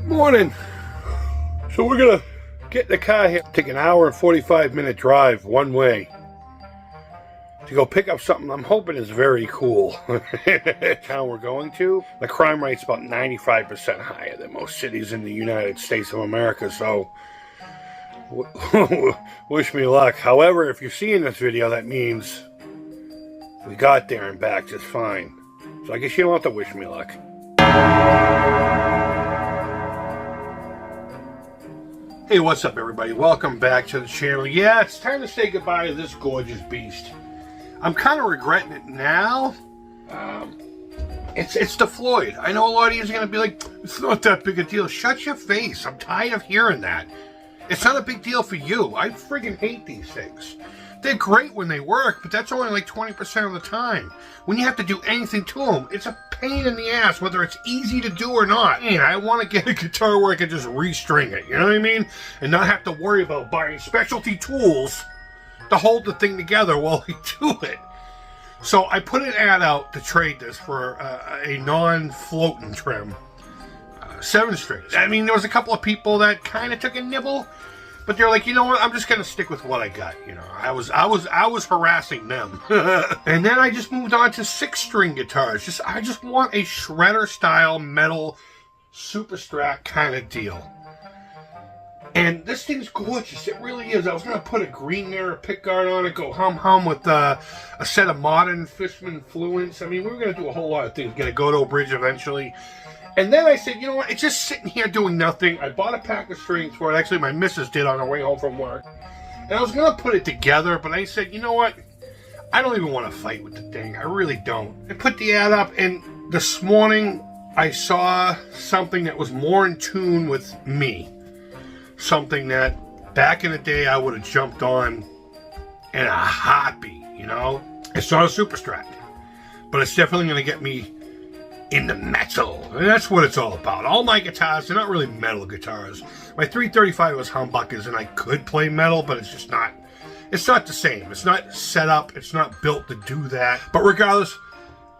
Morning. So we're gonna get in the car here, take an hour and 45-minute drive one way to go pick up something I'm hoping is very cool. Town we're going to, the crime rate's about 95% higher than most cities in the United States of America, so wish me luck. However, if you're seeing this video, that means we got there and back just fine. So I guess you don't have to wish me luck. Hey, what's up everybody? Welcome back to the channel. Yeah, it's time to say goodbye to this gorgeous beast. I'm kind of regretting it now. It's the Floyd. I know a lot of you are going to be like, it's not that big a deal. Shut your face. I'm tired of hearing that. It's not a big deal for you. I friggin' hate these things. They're great when they work, but that's only like 20% of the time. When you have to do anything to them, it's a pain in the ass, whether it's easy to do or not. Man, I want to get a guitar where I can just restring it, you know what I mean? And not have to worry about buying specialty tools to hold the thing together while I do it. So I put an ad out to trade this for a non-floating trim. 7-strings. I mean, there was a couple of people that kind of took a nibble, but they're like, you know what? I'm just gonna stick with what I got. You know, I was harassing them, and then I just moved on to 6-string guitars. I just want a shredder style metal super strat kind of deal. And this thing's gorgeous. It really is. I was gonna put a green mirror pickguard on it, go hum with a set of modern Fishman Fluents. I mean, we were gonna do a whole lot of things. Get a Godot bridge eventually. And then I said, you know what, it's just sitting here doing nothing. I bought a pack of strings for it. Actually, my missus did on her way home from work. And I was going to put it together, but I said, you know what, I don't even want to fight with the thing. I really don't. I put the ad up, and this morning I saw something that was more in tune with me. Something that back in the day I would have jumped on in a heartbeat, you know? It's not a super strat, but it's definitely going to get me in the metal. And that's what it's all about. All my guitars, they're not really metal guitars. My 335 was humbuckers, and I could play metal, but it's just not, it's not the same. It's not set up, it's not built to do that. But regardless,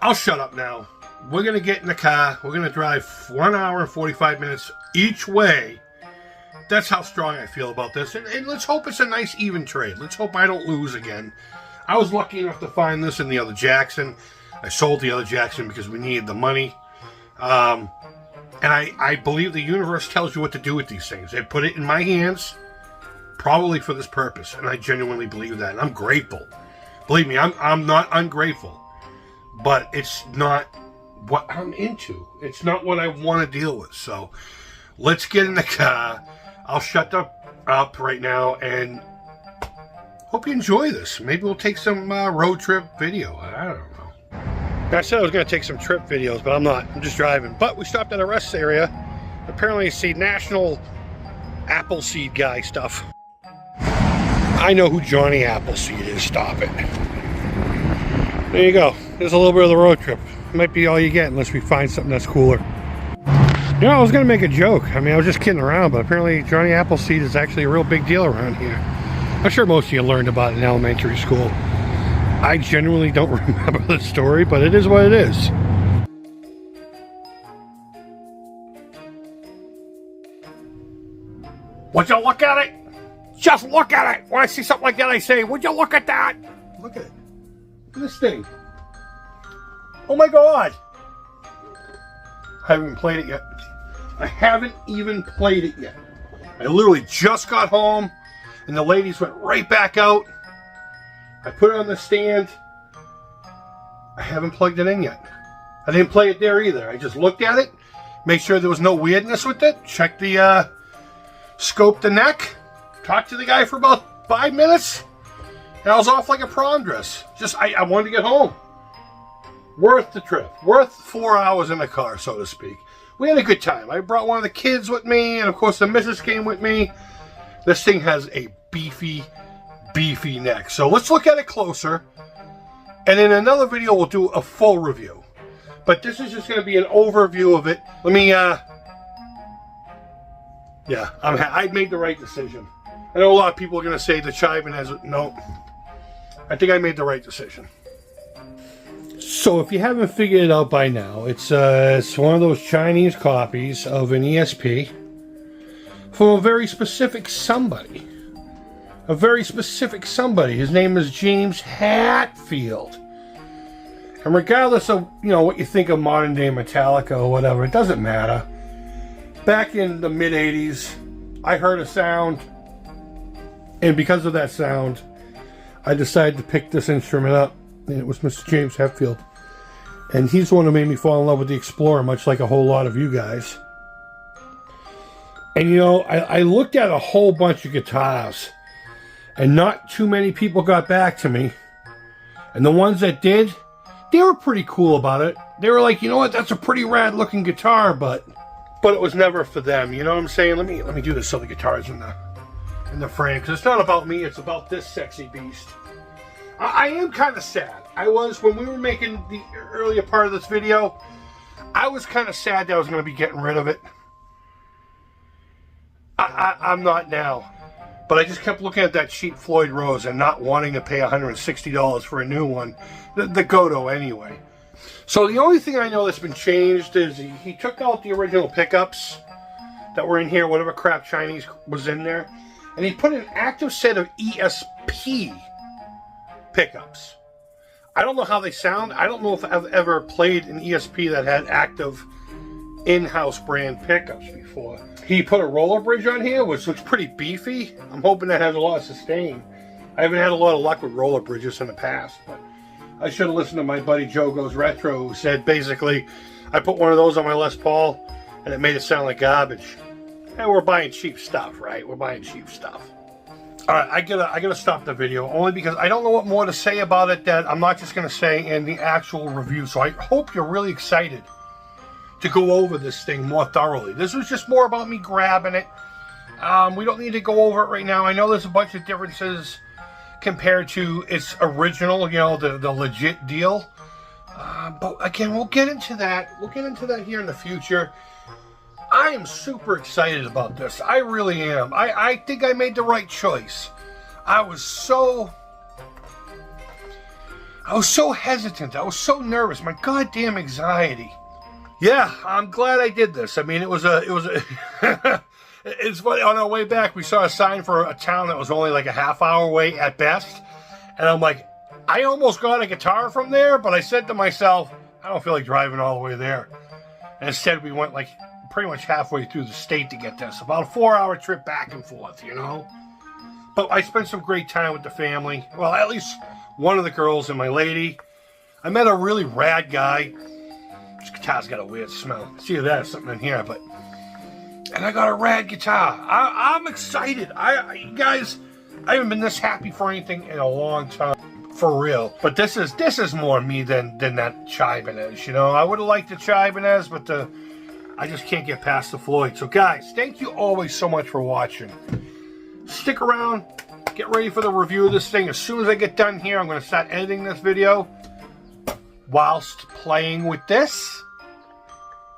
I'll shut up now. We're gonna get in the car, we're gonna drive 1 hour and 45 minutes each way. That's how strong I feel about this. And let's hope it's a nice even trade. Let's hope I don't lose again. I was lucky enough to find this in the other Jackson. I sold the other Jackson because we needed the money. And I believe the universe tells you what to do with these things. They put it in my hands, probably for this purpose. And I genuinely believe that. And I'm grateful. Believe me, I'm not ungrateful. But it's not what I'm into. It's not what I want to deal with. So let's get in the car. I'll shut up right now and hope you enjoy this. Maybe we'll take some road trip video. I don't know. I said I was going to take some trip videos, but I'm not. I'm just driving. But we stopped at a rest area. Apparently you see National Appleseed guy stuff. I know who Johnny Appleseed is. Stop it. There you go. There's a little bit of the road trip. Might be all you get unless we find something that's cooler. You know, I was going to make a joke. I mean, I was just kidding around, but apparently Johnny Appleseed is actually a real big deal around here. I'm sure most of you learned about it in elementary school. I genuinely don't remember the story, but it is what it is. Would you look at it? Just look at it! When I see something like that, I say, would you look at that? Look at it. Look at this thing. Oh my God! I haven't even played it yet. I haven't even played it yet. I literally just got home, and the ladies went right back out. I put it on the stand. I haven't plugged it in yet. I didn't play it there either. I just looked at it, make sure there was no weirdness with it, check the, scope the neck, talked to the guy for about 5 minutes, and I was off like a prom dress. I wanted to get home. Worth the trip. Worth 4 hours in the car, so to speak. We had a good time. I brought one of the kids with me, and of course the missus came with me. This thing has a beefy neck. So let's look at it closer. And in another video, we'll do a full review. But this is just going to be an overview of it. Let me, yeah, I made the right decision. I know a lot of people are going to say the Ch-Ibanez. No, I think I made the right decision. So if you haven't figured it out by now, it's one of those Chinese copies of an ESP from a very specific somebody. A very specific somebody. His name is James Hetfield. And regardless of, you know, what you think of modern day Metallica or whatever, it doesn't matter. Back in the mid 80s, I heard a sound, and because of that sound, I decided to pick this instrument up, and it was Mr. James Hetfield. And he's the one who made me fall in love with the Explorer, much like a whole lot of you guys. And you know, I looked at a whole bunch of guitars, and not too many people got back to me. And the ones that did, they were pretty cool about it. They were like, you know what, that's a pretty rad looking guitar, but it was never for them. You know what I'm saying? Let me do this so the guitar's in the frame, because it's not about me, it's about this sexy beast. I am kind of sad. I was, when we were making the earlier part of this video, I was kind of sad that I was going to be getting rid of it. I'm not now. But I just kept looking at that cheap Floyd Rose and not wanting to pay $160 for a new one. The Godo anyway. So the only thing I know that's been changed is he took out the original pickups that were in here, whatever crap Chinese was in there, and he put an active set of ESP pickups. I don't know how they sound. I don't know if I've ever played an ESP that had active in-house brand pickups before. He put a roller bridge on here, which looks pretty beefy. I'm hoping that has a lot of sustain. I haven't had a lot of luck with roller bridges in the past, but I should have listened to my buddy Joe Goes Retro, who said basically, I put one of those on my Les Paul, and it made it sound like garbage. And we're buying cheap stuff, right? We're buying cheap stuff. All right, I gotta stop the video, only because I don't know what more to say about it that I'm not just gonna say in the actual review. So I hope you're really excited to go over this thing more thoroughly. This was just more about me grabbing it. We don't need to go over it right now. I know there's a bunch of differences compared to its original, you know, the legit deal. But again, we'll get into that. We'll get into that here in the future. I am super excited about this. I really am. I think I made the right choice. I was so hesitant. I was so nervous. My goddamn anxiety. Yeah, I'm glad I did this. I mean, it was it's funny, on our way back, we saw a sign for a town that was only like a half hour away at best. And I'm like, I almost got a guitar from there, but I said to myself, I don't feel like driving all the way there. And instead, we went like pretty much halfway through the state to get this. About a 4-hour trip back and forth, you know? But I spent some great time with the family. Well, at least one of the girls and my lady. I met a really rad guy. This guitar's got a weird smell. See if there's something in here, but... And I got a rad guitar. I'm excited. You guys, I haven't been this happy for anything in a long time. For real. But this is more me than that Ch-Ibanez, you know? I would have liked the Ch-Ibanez, but I just can't get past the Floyd. So guys, thank you always so much for watching. Stick around. Get ready for the review of this thing. As soon as I get done here, I'm going to start editing this video whilst playing with this,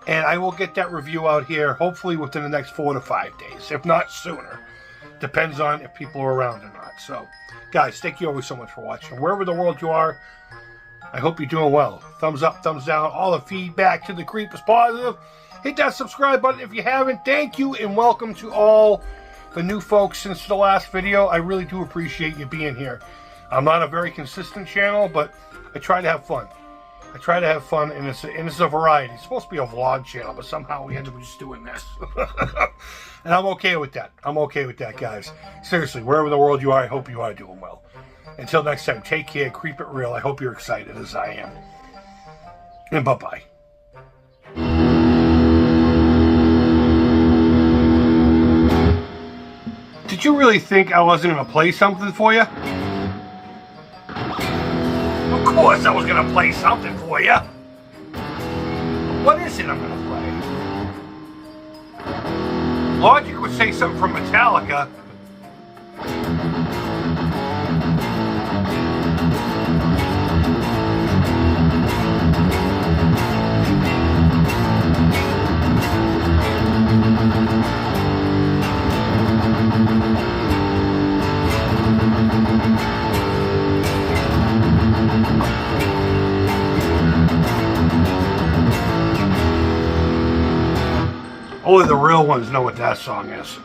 and I will get that review out here hopefully within the next 4 to 5 days, if not sooner. Depends on if people are around or not. So guys, thank you always so much for watching. Wherever in the world you are, I hope you're doing well. Thumbs up, thumbs down, all the feedback to the creep is positive. Hit that subscribe button if you haven't. Thank you, and welcome to all the new folks since the last video. I really do appreciate you being here. I'm not a very consistent channel, but I try to have fun. I try to have fun, and it's a variety. It's supposed to be a vlog channel, but somehow we end up just doing this. And I'm okay with that. I'm okay with that, guys. Seriously, wherever in the world you are, I hope you are doing well. Until next time, take care, keep it real. I hope you're excited as I am. And bye-bye. Did you really think I wasn't going to play something for you? Of course I was going to play something for you. What is it I'm going to play? Logic would say something from Metallica. Only the real ones know what that song is.